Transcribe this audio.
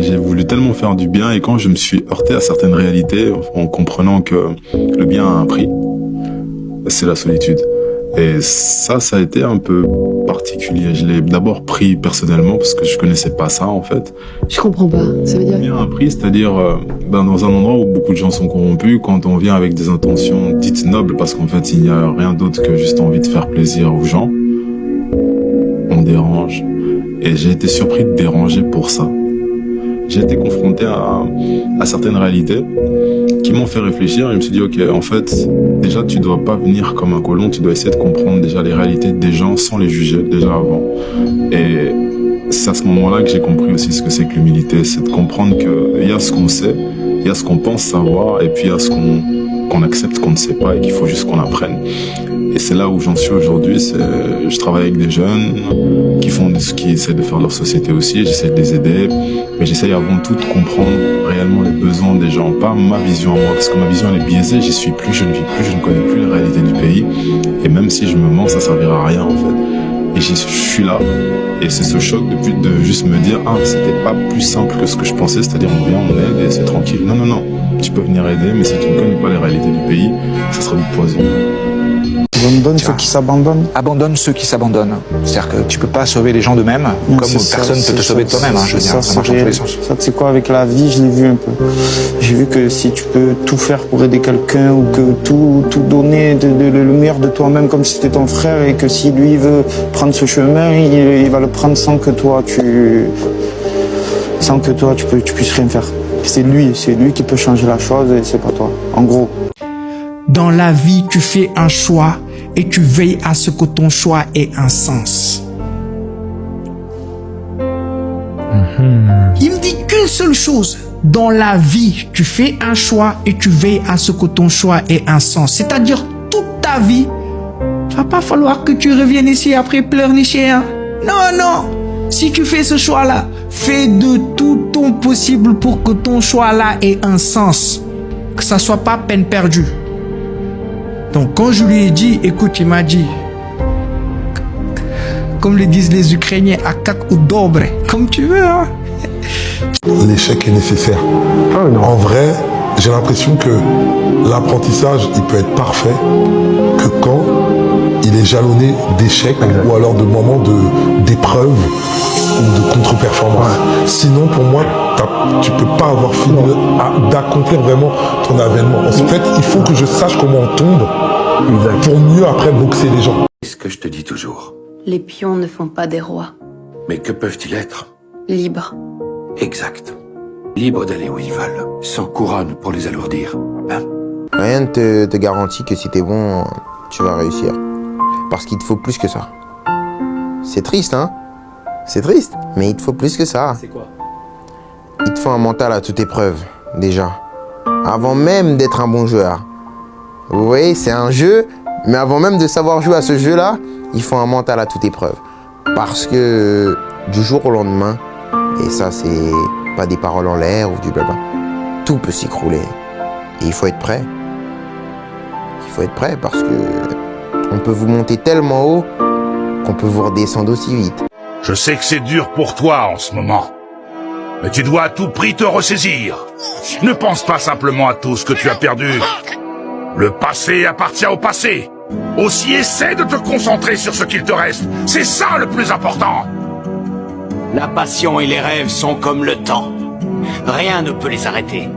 Et j'ai voulu tellement faire du bien, et quand je me suis heurté à certaines réalités, en comprenant que le bien a un prix, c'est la solitude. Et ça a été un peu particulier. Je l'ai d'abord pris personnellement parce que je connaissais pas ça en fait. Je comprends pas. Ça veut dire Bien un prix, c'est-à-dire dans un endroit où beaucoup de gens sont corrompus, quand on vient avec des intentions dites nobles, parce qu'en fait il n'y a rien d'autre que juste envie de faire plaisir aux gens, on dérange. Et j'ai été surpris de déranger pour ça. J'ai été confronté à certaines réalités qui m'ont fait réfléchir, et je me suis dit ok, en fait déjà tu dois pas venir comme un colon, tu dois essayer de comprendre déjà les réalités des gens sans les juger déjà avant. Et c'est à ce moment-là que j'ai compris aussi ce que c'est que l'humilité, c'est de comprendre qu'il y a ce qu'on sait, il y a ce qu'on pense savoir, et puis il y a ce qu'on accepte qu'on ne sait pas et qu'il faut juste qu'on apprenne. Et c'est là où j'en suis aujourd'hui. Je travaille avec des jeunes qui essaient de faire leur société aussi. J'essaie de les aider, mais j'essaie avant tout de comprendre réellement les besoins des gens, pas ma vision à moi, parce que ma vision elle est biaisée. J'y suis plus, je ne vis plus, je ne connais plus la réalité du pays. Et même si je me mens, ça servira à rien en fait. Et je suis là, et c'est ce choc de juste me dire c'était pas plus simple que ce que je pensais, c'est-à-dire on vient, on aide et c'est tranquille. Non, tu peux venir aider, mais si tu ne connais pas les réalités du pays, ça sera du poison. Abandonne ceux qui s'abandonnent. Abandonne ceux qui s'abandonnent. C'est-à-dire que tu peux pas sauver les gens d'eux-mêmes, comme personne ne peut te sauver de toi-même. Je veux dire, ça marche dans tous les sens. Ça, tu sais quoi, avec la vie, je l'ai vu un peu. J'ai vu que si tu peux tout faire pour aider quelqu'un, ou que tout donner le meilleur de toi-même comme si c'était ton frère, et que si lui veut prendre ce chemin, il va le prendre sans que toi tu puisses rien faire. C'est lui qui peut changer la chose, et c'est pas toi. En gros. Dans la vie, tu fais un choix et tu veilles à ce que ton choix ait un sens. Il me dit qu'une seule chose. Dans la vie, tu fais un choix et tu veilles à ce que ton choix ait un sens. C'est-à-dire, toute ta vie, il va pas falloir que tu reviennes ici après pleurnicher. Non. Si tu fais ce choix-là, fais de tout ton possible pour que ton choix-là ait un sens. Que ça soit pas peine perdue. Donc quand je lui ai dit, écoute, il m'a dit, comme le disent les Ukrainiens, akak ou dobre, comme tu veux. L'échec est nécessaire. En vrai, j'ai l'impression que l'apprentissage, il peut être parfait que quand il est jalonné d'échecs ou alors de moments d'épreuves ou de contre-performance. Sinon, pour moi, tu peux pas avoir fini d'accomplir vraiment ton avènement. En fait, il faut que je sache comment on tombe pour mieux après boxer les gens. C'est ce que je te dis toujours. les pions ne font pas des rois. Mais que peuvent-ils être? Libres. Exact. Libres d'aller où ils veulent, sans couronne pour les alourdir. Hein? Rien ne te garantit que si t'es bon, tu vas réussir. Parce qu'il te faut plus que ça. C'est triste, hein? C'est triste, mais il te faut plus que ça. C'est quoi? Il te faut un mental à toute épreuve, déjà. Avant même d'être un bon joueur. Vous voyez, c'est un jeu, mais avant même de savoir jouer à ce jeu-là, il faut un mental à toute épreuve. Parce que du jour au lendemain, et ça c'est pas des paroles en l'air ou du blabla, tout peut s'écrouler. Et il faut être prêt. Il faut être prêt parce que on peut vous monter tellement haut qu'on peut vous redescendre aussi vite. Je sais que c'est dur pour toi en ce moment. Mais tu dois à tout prix te ressaisir. Ne pense pas simplement à tout ce que tu as perdu. Le passé appartient au passé. Aussi essaie de te concentrer sur ce qu'il te reste. C'est ça le plus important. La passion et les rêves sont comme le temps. Rien ne peut les arrêter.